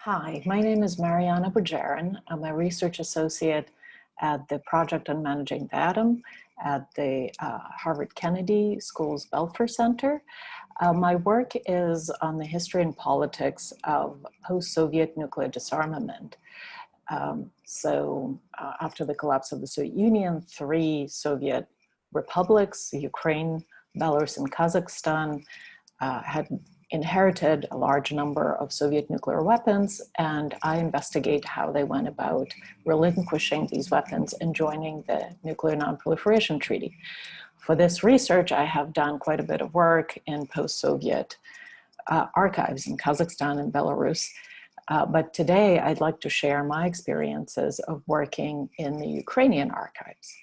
Hi, my name is Mariana Budjeryn. I'm a research associate at the Project on Managing the Atom at the Harvard Kennedy School's Belfer Center. My work is on the history and politics of post-Soviet nuclear disarmament. After the collapse of the Soviet Union, 3 Soviet republics, Ukraine, Belarus, and Kazakhstan, had inherited a large number of Soviet nuclear weapons, and I investigate how they went about relinquishing these weapons and joining the Nuclear Non-Proliferation Treaty. For this research, I have done quite a bit of work in post-Soviet archives in Kazakhstan and Belarus. But today, I'd like to share my experiences of working in the Ukrainian archives.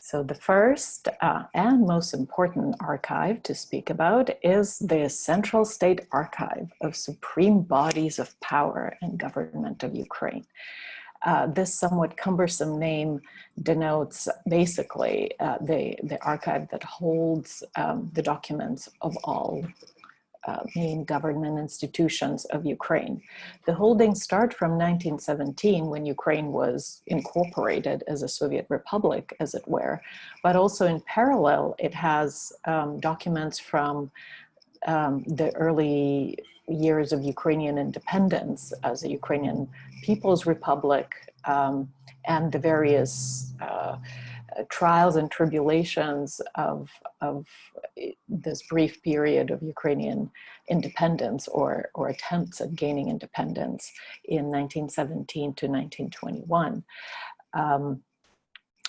So the first and most important archive to speak about is the Central State Archive of Supreme Bodies of Power and Government of Ukraine. This somewhat cumbersome name denotes basically the archive that holds the documents of all main government institutions of Ukraine. The holdings start from 1917, when Ukraine was incorporated as a Soviet republic, as it were, but also in parallel, it has documents from the early years of Ukrainian independence as a Ukrainian People's Republic, and the various trials and tribulations of this brief period of Ukrainian independence or attempts at gaining independence in 1917 to 1921.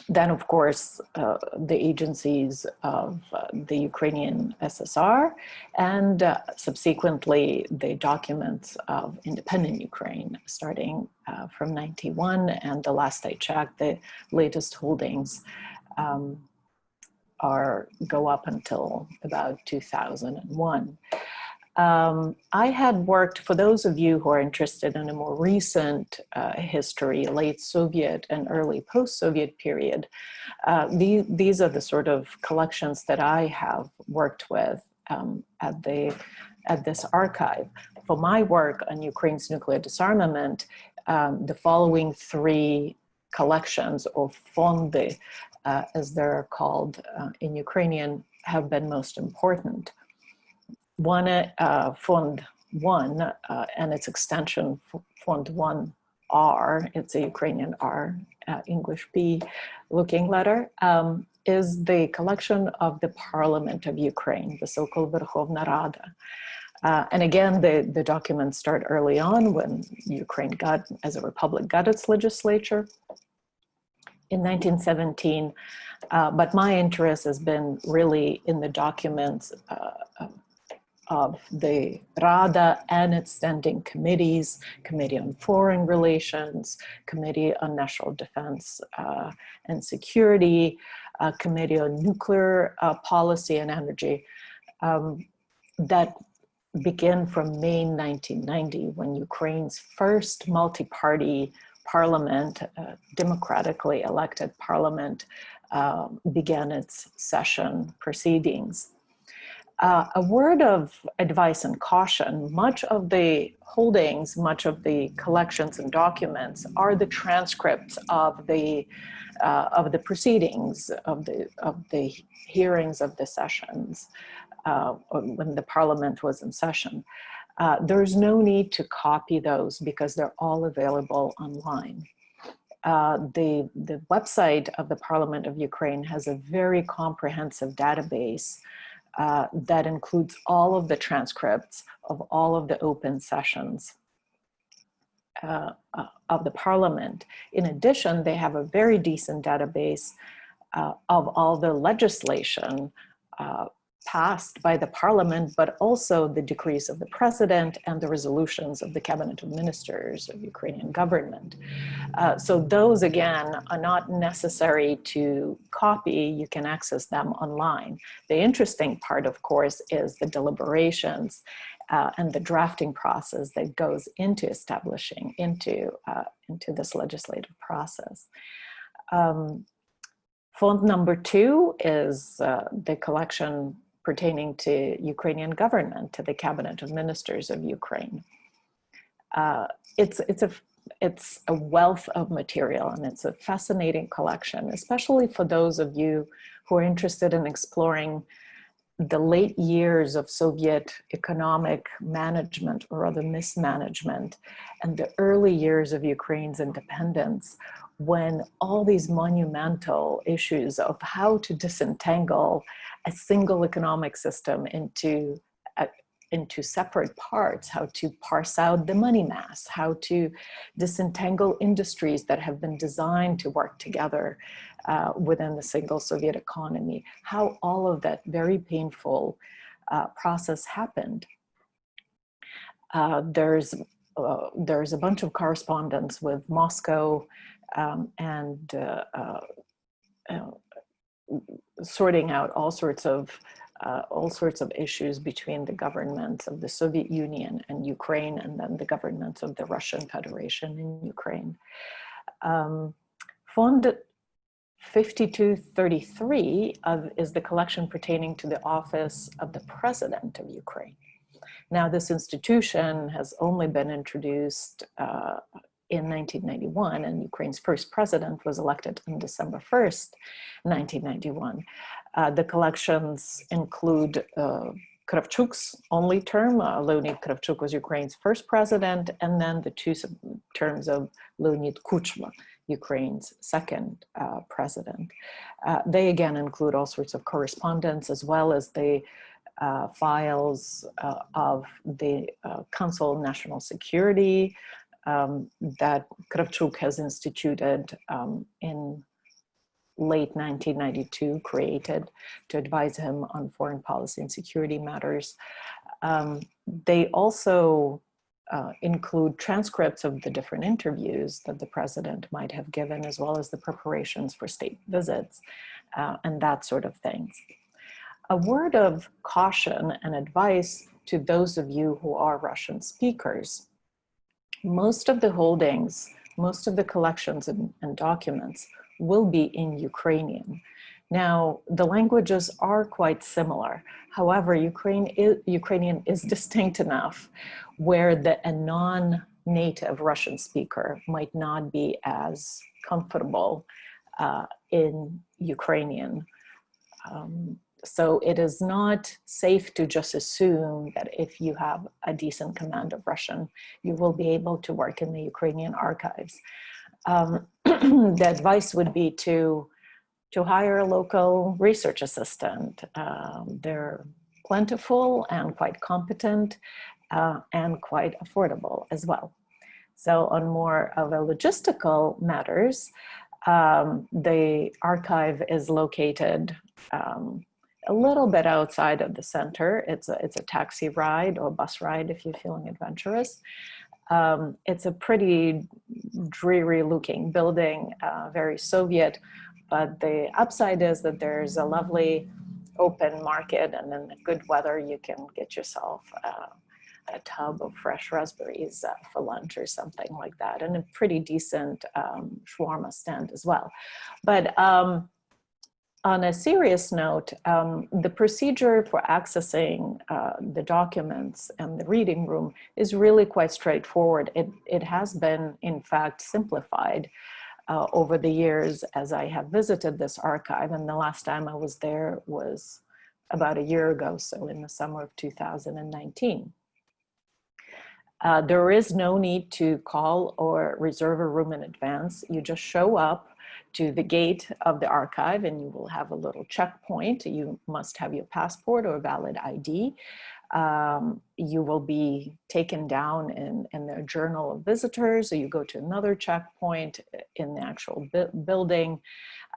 Then, of course, the agencies of the Ukrainian SSR and subsequently the documents of independent Ukraine starting from 91, and the last I checked, the latest holdings go up until about 2001. I had worked, for those of you who are interested in a more recent history, late Soviet and early post-Soviet period, these are the sort of collections that I have worked with at this archive. For my work on Ukraine's nuclear disarmament, the following 3 collections, or fondy, as they're called in Ukrainian, have been most important. One, Fond 1, and its extension, Fond 1R, it's a Ukrainian R, English P looking letter, is the collection of the Parliament of Ukraine, the so-called Verkhovna Rada. And again, the documents start early on when Ukraine as a republic, got its legislature in 1917. But my interest has been really in the documents of the Rada and its standing committees, Committee on Foreign Relations, Committee on National Defense and Security, Committee on Nuclear Policy and Energy, that began from May 1990, when Ukraine's first multi-party parliament, democratically elected parliament, began its session proceedings. A word of advice and caution: much of the holdings, much of the collections and documents are the transcripts of the proceedings, of the hearings of the sessions when the parliament was in session. There's no need to copy those because they're all available online. The website of the Parliament of Ukraine has a very comprehensive database that includes all of the transcripts of all of the open sessions of the parliament. In addition, they have a very decent database of all the legislation passed by the parliament, but also the decrees of the president and the resolutions of the cabinet of ministers of Ukrainian government. So those, again, are not necessary to copy. You can access them online. The interesting part, of course, is the deliberations and the drafting process that goes into establishing into this legislative process. Font number 2 is the collection pertaining to Ukrainian government, to the cabinet of ministers of Ukraine. It's a wealth of material, and it's a fascinating collection, especially for those of you who are interested in exploring the late years of Soviet economic management, or rather mismanagement, and the early years of Ukraine's independence, when all these monumental issues of how to disentangle a single economic system into separate parts, how to parse out the money mass, how to disentangle industries that have been designed to work together within the single Soviet economy, how all of that very painful process happened. There's a bunch of correspondence with Moscow and sorting out all sorts of issues between the governments of the Soviet Union and Ukraine, and then the governments of the Russian Federation in Ukraine. Fund 5233 is the collection pertaining to the office of the President of Ukraine. Now, this institution has only been introduced in 1991, and Ukraine's first president was elected on December 1st, 1991. The collections include Kravchuk's only term. Leonid Kravchuk was Ukraine's first president, and then the two terms of Leonid Kuchma, Ukraine's second president. They again include all sorts of correspondence, as well as the files of the Council of National Security that Kravchuk has instituted in late 1992, created to advise him on foreign policy and security matters. They also include transcripts of the different interviews that the president might have given, as well as the preparations for state visits and that sort of things. A word of caution and advice to those of you who are Russian speakers. Most of the holdings, most of the collections and documents will be in Ukrainian. Now, the languages are quite similar. However, Ukrainian is distinct enough where a non-native Russian speaker might not be as comfortable in Ukrainian. So it is not safe to just assume that if you have a decent command of Russian, you will be able to work in the Ukrainian archives. The advice would be to hire a local research assistant. They're plentiful and quite competent and quite affordable as well. So on more of a logistical matters, the archive is located a little bit outside of the center. It's a taxi ride or bus ride if you're feeling adventurous. It's a pretty dreary looking building, very Soviet, but the upside is that there's a lovely open market, and in good weather you can get yourself a tub of fresh raspberries for lunch or something like that, and a pretty decent shawarma stand as well. But on a serious note, the procedure for accessing the documents and the reading room is really quite straightforward. It has been, in fact, simplified over the years as I have visited this archive, and the last time I was there was about a year ago, so in the summer of 2019. There is no need to call or reserve a room in advance. You just show up to the gate of the archive and you will have a little checkpoint. You must have your passport or valid ID. You will be taken down in their journal of visitors, or you go to another checkpoint in the actual building,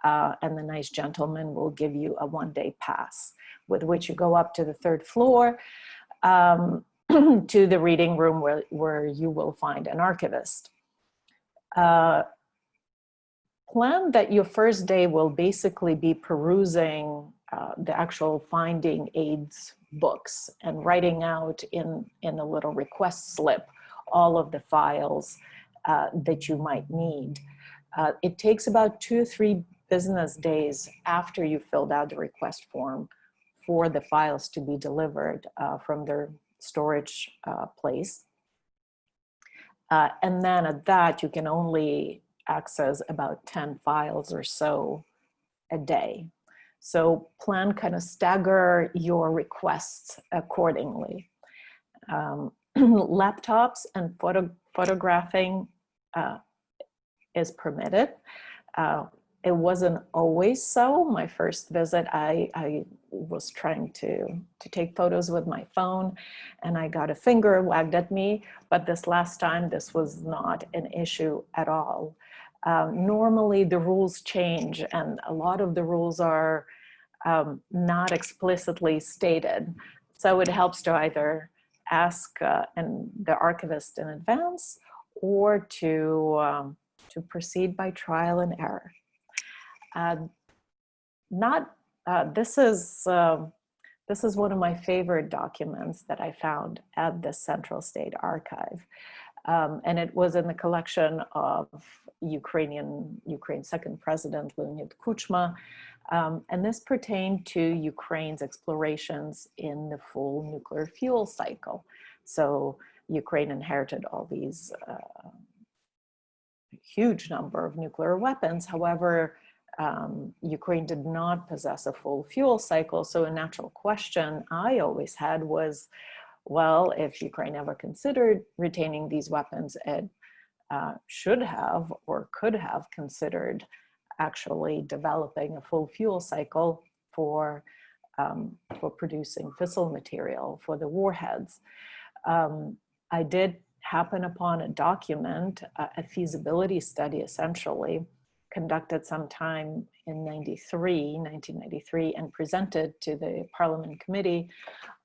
and the nice gentleman will give you a one-day pass with which you go up to the third floor to the reading room where you will find an archivist. Plan that your first day will basically be perusing the actual finding aids books and writing out in a little request slip all of the files that you might need. It takes about 2 or 3 business days after you filled out the request form for the files to be delivered from their storage place. And then at that, you can only access about 10 files or so a day. So plan kind of stagger your requests accordingly. Laptops and photographing is permitted. It wasn't always so. My first visit, I was trying to take photos with my phone, and I got a finger wagged at me, but this last time, this was not an issue at all. Normally, the rules change, and a lot of the rules are not explicitly stated. So it helps to either ask the archivist in advance, or to proceed by trial and error. This is one of my favorite documents that I found at the Central State Archive. And it was in the collection of Ukraine's second president, Leonid Kuchma. And this pertained to Ukraine's explorations in the full nuclear fuel cycle. So Ukraine inherited all these huge number of nuclear weapons. However, Ukraine did not possess a full fuel cycle. So a natural question I always had was, well, if Ukraine ever considered retaining these weapons, it should have or could have considered actually developing a full fuel cycle for producing fissile material for the warheads. I did happen upon a document, a feasibility study essentially, conducted sometime in 1993, and presented to the Parliament Committee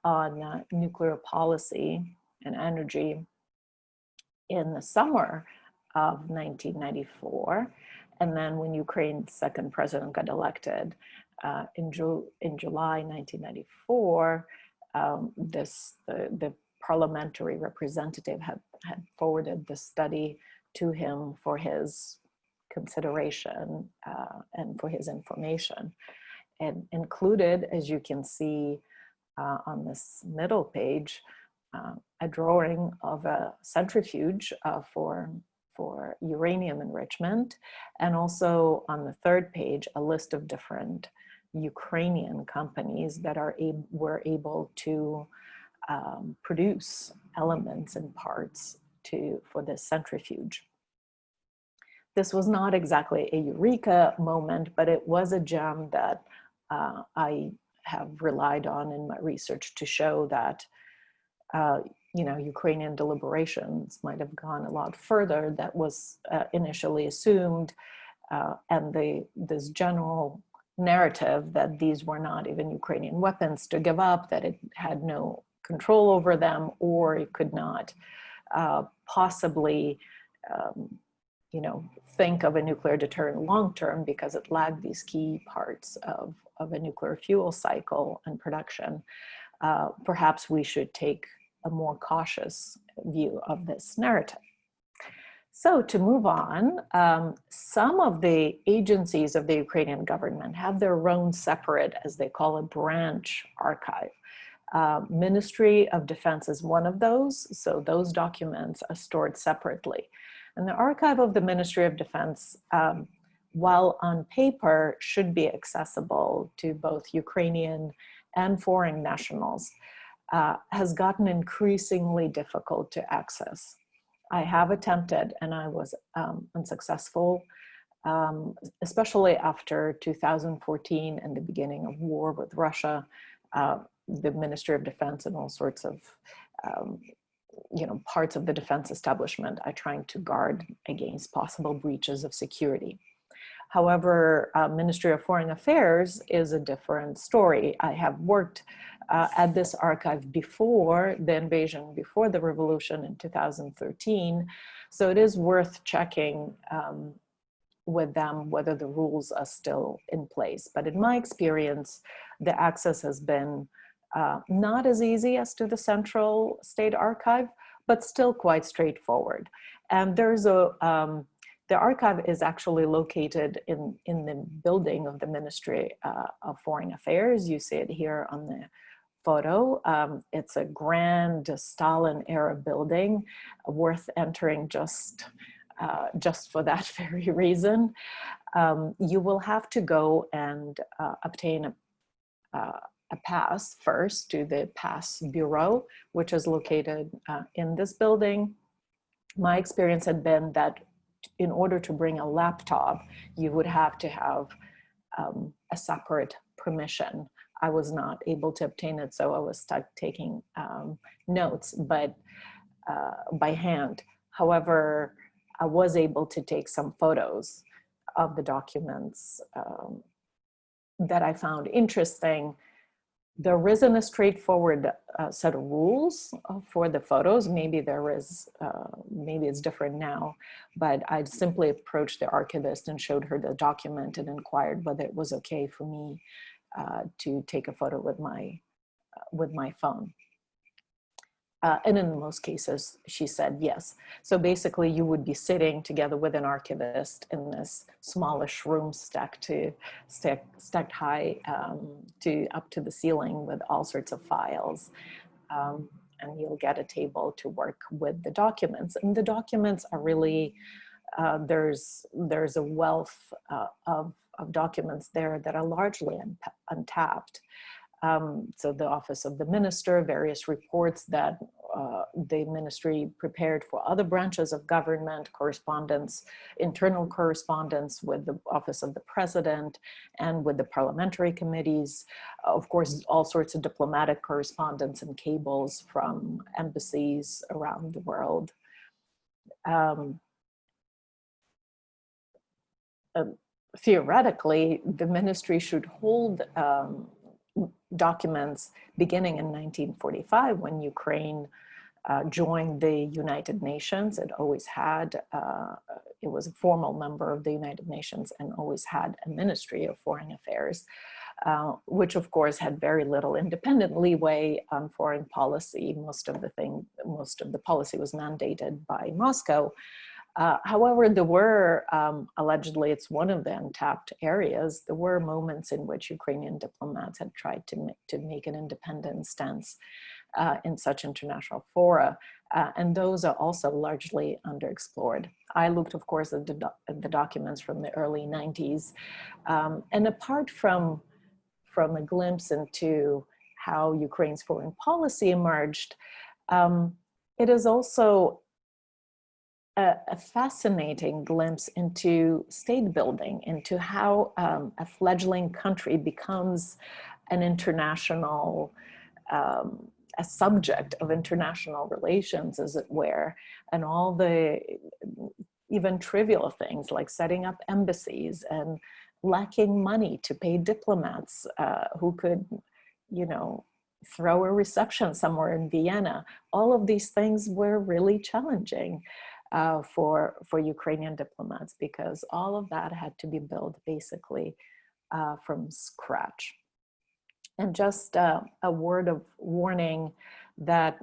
on Nuclear Policy and Energy in the summer of 1994. And then when Ukraine's second president got elected in July 1994, the parliamentary representative had forwarded the study to him for his consideration and for his information, and included, as you can see on this middle page, a drawing of a centrifuge for uranium enrichment, and also on the third page, a list of different Ukrainian companies that were able to produce elements and parts for this centrifuge. This was not exactly a eureka moment, but it was a gem that I have relied on in my research to show that Ukrainian deliberations might have gone a lot further that was initially assumed, and this general narrative that these were not even Ukrainian weapons to give up, that it had no control over them, or it could not possibly think of a nuclear deterrent long-term because it lagged these key parts of a nuclear fuel cycle and production. Perhaps we should take a more cautious view of this narrative. So to move on, some of the agencies of the Ukrainian government have their own separate, as they call it, branch archive. Ministry of Defense is one of those, so those documents are stored separately. And the archive of the Ministry of Defense, while on paper should be accessible to both Ukrainian and foreign nationals, has gotten increasingly difficult to access. I have attempted, and I was unsuccessful, especially after 2014 and the beginning of war with Russia. The Ministry of Defense and all sorts of parts of the defense establishment are trying to guard against possible breaches of security. However, Ministry of Foreign Affairs is a different story. I have worked at this archive before the invasion, before the revolution in 2013. So it is worth checking with them whether the rules are still in place. But in my experience, the access has been not as easy as to the Central State Archive, but still quite straightforward. And there's the archive is actually located in the building of the Ministry of Foreign Affairs. You see it here on the photo. It's a grand Stalin-era building, worth entering just for that very reason. You will have to go and obtain a pass first to the Pass Bureau, which is located in this building. My experience had been that in order to bring a laptop, you would have to have a separate permission. I was not able to obtain it, so I was stuck taking notes, but by hand. However, I was able to take some photos of the documents that I found interesting. There isn't a straightforward set of rules for the photos. Maybe there is, maybe it's different now, but I simply approached the archivist and showed her the document and inquired whether it was okay for me to take a photo with my phone. And in most cases, she said yes. So basically you would be sitting together with an archivist in this smallish room stacked high up to the ceiling with all sorts of files. And you'll get a table to work with the documents. And the documents are really, there's a wealth of documents there that are largely untapped. So the Office of the Minister, various reports that the ministry prepared for other branches of government, correspondence, internal correspondence with the Office of the President and with the parliamentary committees. Of course, all sorts of diplomatic correspondence and cables from embassies around the world. Theoretically, the ministry should hold documents beginning in 1945 when Ukraine joined the United Nations. It always had, it was a formal member of the United Nations and always had a Ministry of Foreign Affairs, which of course had very little independent leeway on foreign policy. Most of the policy was mandated by Moscow. However, there were, allegedly, it's one of the untapped areas, there were moments in which Ukrainian diplomats had tried to make an independent stance in such international fora, and those are also largely underexplored. I looked, of course, at the documents from the early 90s, and apart from a glimpse into how Ukraine's foreign policy emerged, it is also a fascinating glimpse into state building, into how a fledgling country becomes an international, a subject of international relations, as it were, and all the even trivial things like setting up embassies and lacking money to pay diplomats who could, you know, throw a reception somewhere in Vienna. All of these things were really challenging for Ukrainian diplomats, because all of that had to be built basically from scratch. And just a word of warning that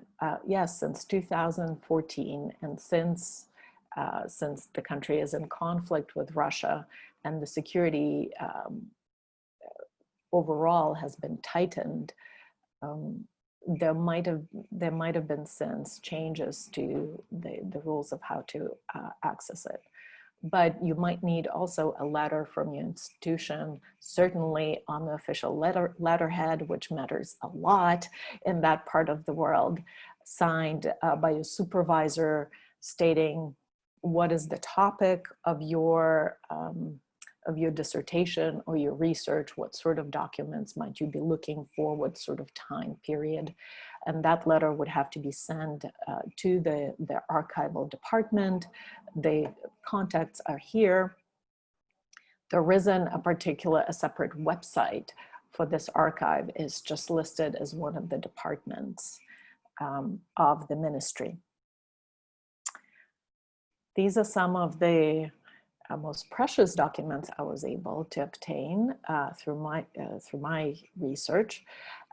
yes, since 2014 and since the country is in conflict with Russia and the security overall has been tightened, there might have been since changes to the rules of how to access it. But you might need also a letter from your institution, certainly on the official letterhead, which matters a lot in that part of the world, signed by your supervisor, stating what is the topic of your dissertation or your research, what sort of documents might you be looking for, what sort of time period. And that letter would have to be sent to the archival department. The contacts are here. There isn't a separate website for this archive. It's just listed as one of the departments of the ministry. These are some of the most precious documents I was able to obtain through my research.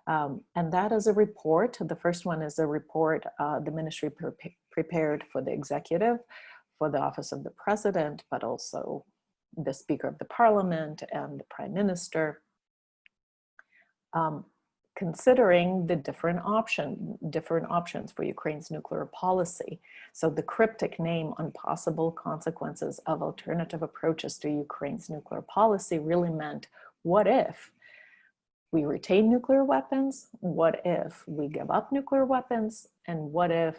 And that is a report. The first one is a report the ministry prepared for the executive, for the Office of the President, but also the Speaker of the Parliament and the Prime Minister. considering the different options for Ukraine's nuclear policy. So the cryptic name on possible consequences of alternative approaches to Ukraine's nuclear policy really meant, what if we retain nuclear weapons? What if we give up nuclear weapons? And what if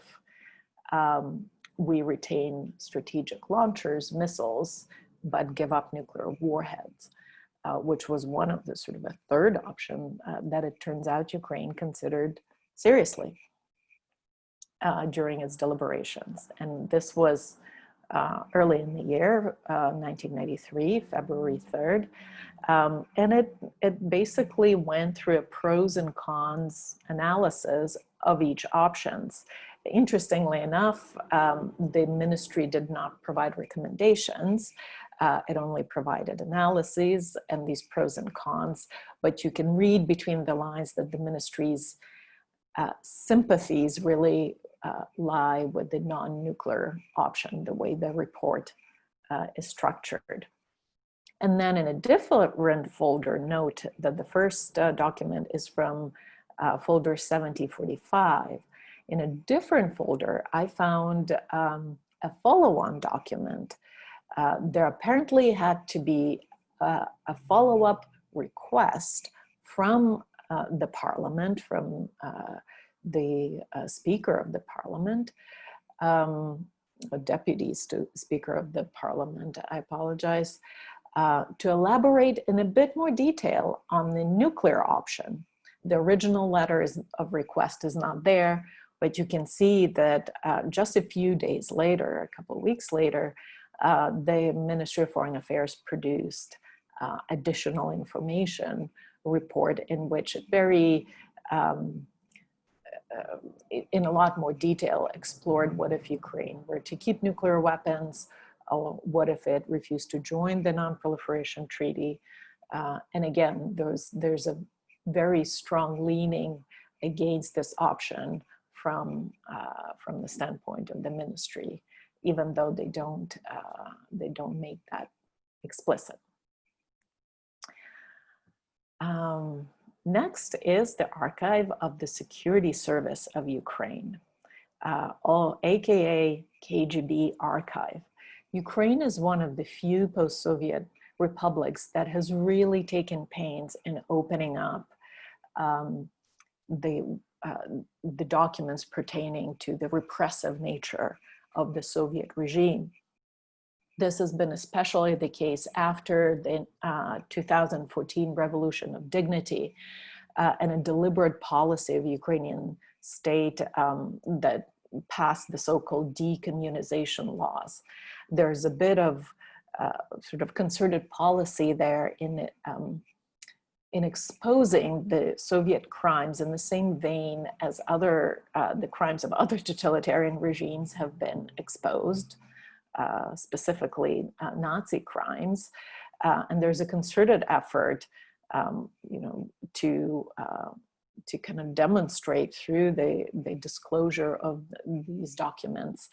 we retain strategic launchers, missiles, but give up nuclear warheads? Which was one of the sort of a third option that it turns out Ukraine considered seriously during its deliberations. And this was early in the year, 1993, February 3rd. And it basically went through a pros and cons analysis of each options. Interestingly enough, the ministry did not provide recommendations. It only provided analyses and these pros and cons, but you can read between the lines that the ministry's sympathies really lie with the non-nuclear option, the way the report is structured. And then in a different folder, note that the first document is from folder 7045. In a different folder, I found a follow-on document. There apparently had to be a follow-up request from the parliament, from the Speaker of the Parliament, Deputy Speaker of the Parliament, I apologize, to elaborate in a bit more detail on the nuclear option. The original letter of request is not there, but you can see that just a few days later, a couple of weeks later, the Ministry of Foreign Affairs produced additional information report in which it very, in a lot more detail, explored what if Ukraine were to keep nuclear weapons, or what if it refused to join the Non-Proliferation Treaty. And again, there's a very strong leaning against this option from the standpoint of the ministry, even though they don't make that explicit. Next is the archive of the Security Service of Ukraine, aka KGB Archive. Ukraine is one of the few post-Soviet republics that has really taken pains in opening up the documents pertaining to the repressive nature of the Soviet regime. This has been especially the case after the 2014 Revolution of Dignity and a deliberate policy of Ukrainian state that passed the so-called decommunization laws. There's a bit of sort of concerted policy there in exposing the Soviet crimes in the same vein as the crimes of other totalitarian regimes have been exposed, specifically Nazi crimes. And there's a concerted effort, to kind of demonstrate through the disclosure of these documents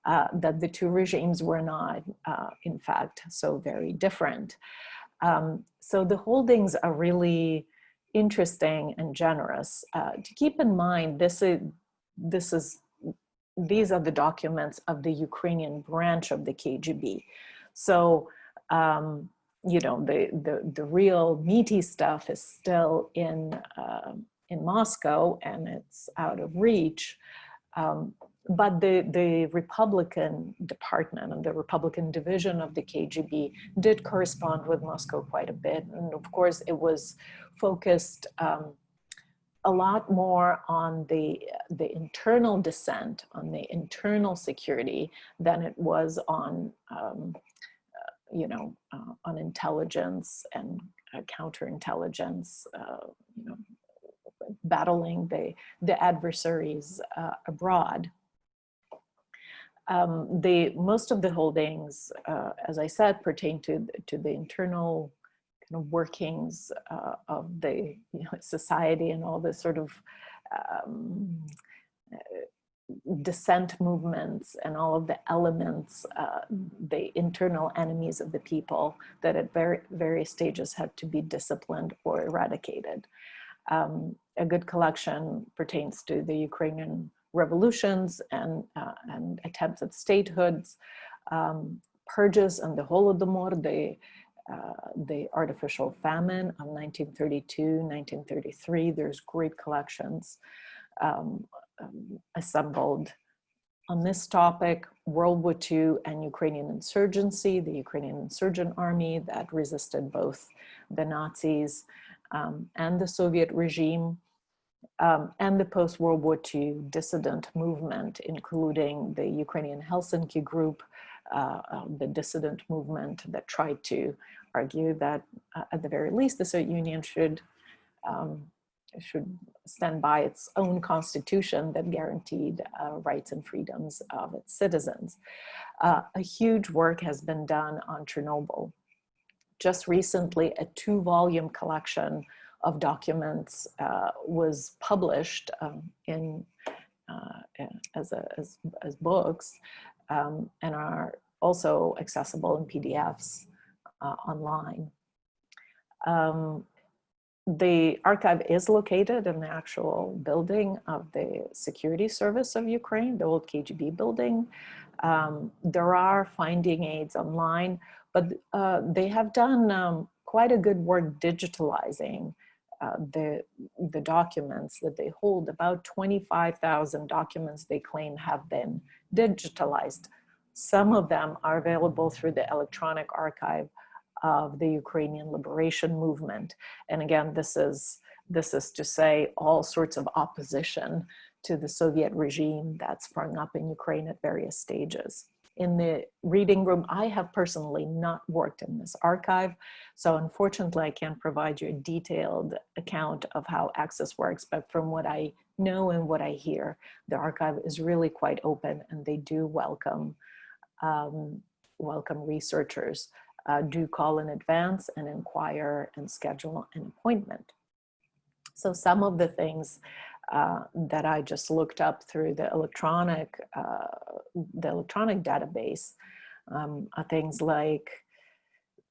that the two regimes were not, in fact, so very different. So the holdings are really interesting and generous. To keep in mind, these are the documents of the Ukrainian branch of the KGB. So, the real meaty stuff is still in Moscow and it's out of reach. But the Republican department and the Republican division of the KGB did correspond with Moscow quite a bit. And of course, it was focused a lot more on the internal dissent, on the internal security than it was on, on intelligence and counterintelligence, battling the adversaries abroad. Most of the holdings, as I said, pertain to the internal kind of workings of the society and all the sort of dissent movements and all of the elements, the internal enemies of the people that at various stages had to be disciplined or eradicated. A good collection pertains to the Ukrainian revolutions and attempts at statehoods, purges and the Holodomor, the artificial famine of 1932, 1933. There's great collections assembled on this topic. World War II and Ukrainian insurgency, the Ukrainian insurgent army that resisted both the Nazis and the Soviet regime, and the post-World War II dissident movement, including the Ukrainian Helsinki group, the dissident movement that tried to argue that at the very least the Soviet Union should stand by its own constitution that guaranteed rights and freedoms of its citizens. A huge work has been done on Chernobyl. Just recently, a 2-volume collection of documents was published as books and are also accessible in PDFs online. The archive is located in the actual building of the Security Service of Ukraine, the old KGB building. There are finding aids online, but they have done quite a good work digitalizing the documents that they hold. About 25,000 documents they claim have been digitalized. Some of them are available through the electronic archive of the Ukrainian liberation movement. And again, this is to say all sorts of opposition to the Soviet regime that sprung up in Ukraine at various stages. In the reading room, I have personally not worked in this archive, so unfortunately I can't provide you a detailed account of how access works, but from what I know and what I hear, the archive is really quite open, and they do welcome researchers. Do call in advance and inquire and schedule an appointment. So some of the things that I just looked up through the electronic database are things like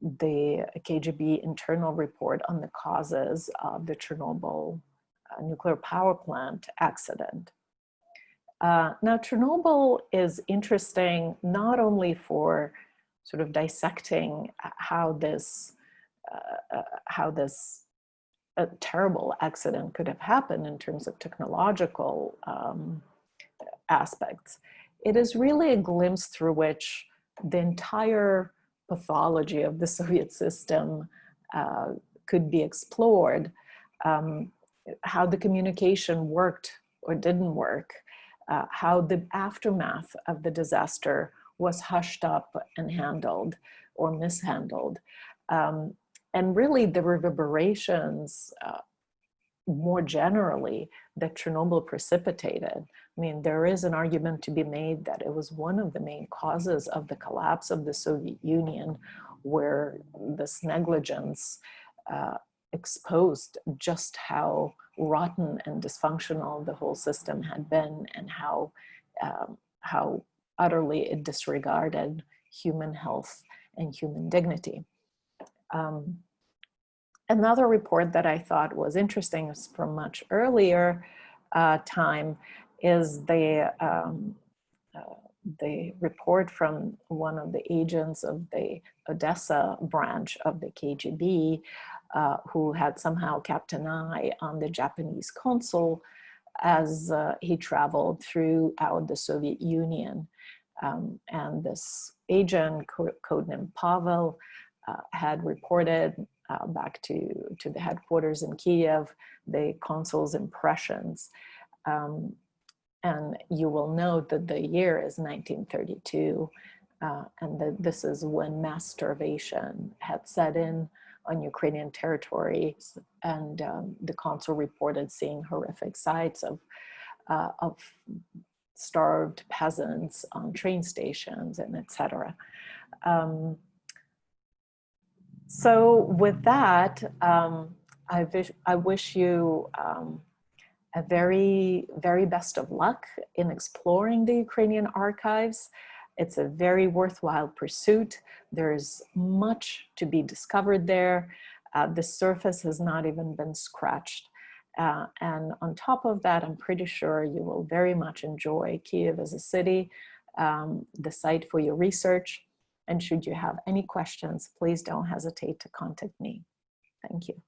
the KGB internal report on the causes of the Chernobyl nuclear power plant accident. Now, Chernobyl is interesting not only for sort of dissecting how this a terrible accident could have happened in terms of technological aspects. It is really a glimpse through which the entire pathology of the Soviet system could be explored, how the communication worked or didn't work, how the aftermath of the disaster was hushed up and handled or mishandled. And really the reverberations more generally that Chernobyl precipitated. I mean, there is an argument to be made that it was one of the main causes of the collapse of the Soviet Union, where this negligence exposed just how rotten and dysfunctional the whole system had been, and how utterly it disregarded human health and human dignity. Another report that I thought was interesting from much earlier time is the report from one of the agents of the Odessa branch of the KGB who had somehow kept an eye on the Japanese consul as he traveled throughout the Soviet Union. And this agent, codenamed Pavel, had reported back to the headquarters in Kiev the consul's impressions. And you will note that the year is 1932, and that this is when mass starvation had set in on Ukrainian territories, and the consul reported seeing horrific sights of starved peasants on train stations and etc. So with that, I wish you a very, very best of luck in exploring the Ukrainian archives. It's a very worthwhile pursuit. There's much to be discovered there. The surface has not even been scratched. And on top of that, I'm pretty sure you will very much enjoy Kyiv as a city, the site for your research. And should you have any questions, please don't hesitate to contact me. Thank you.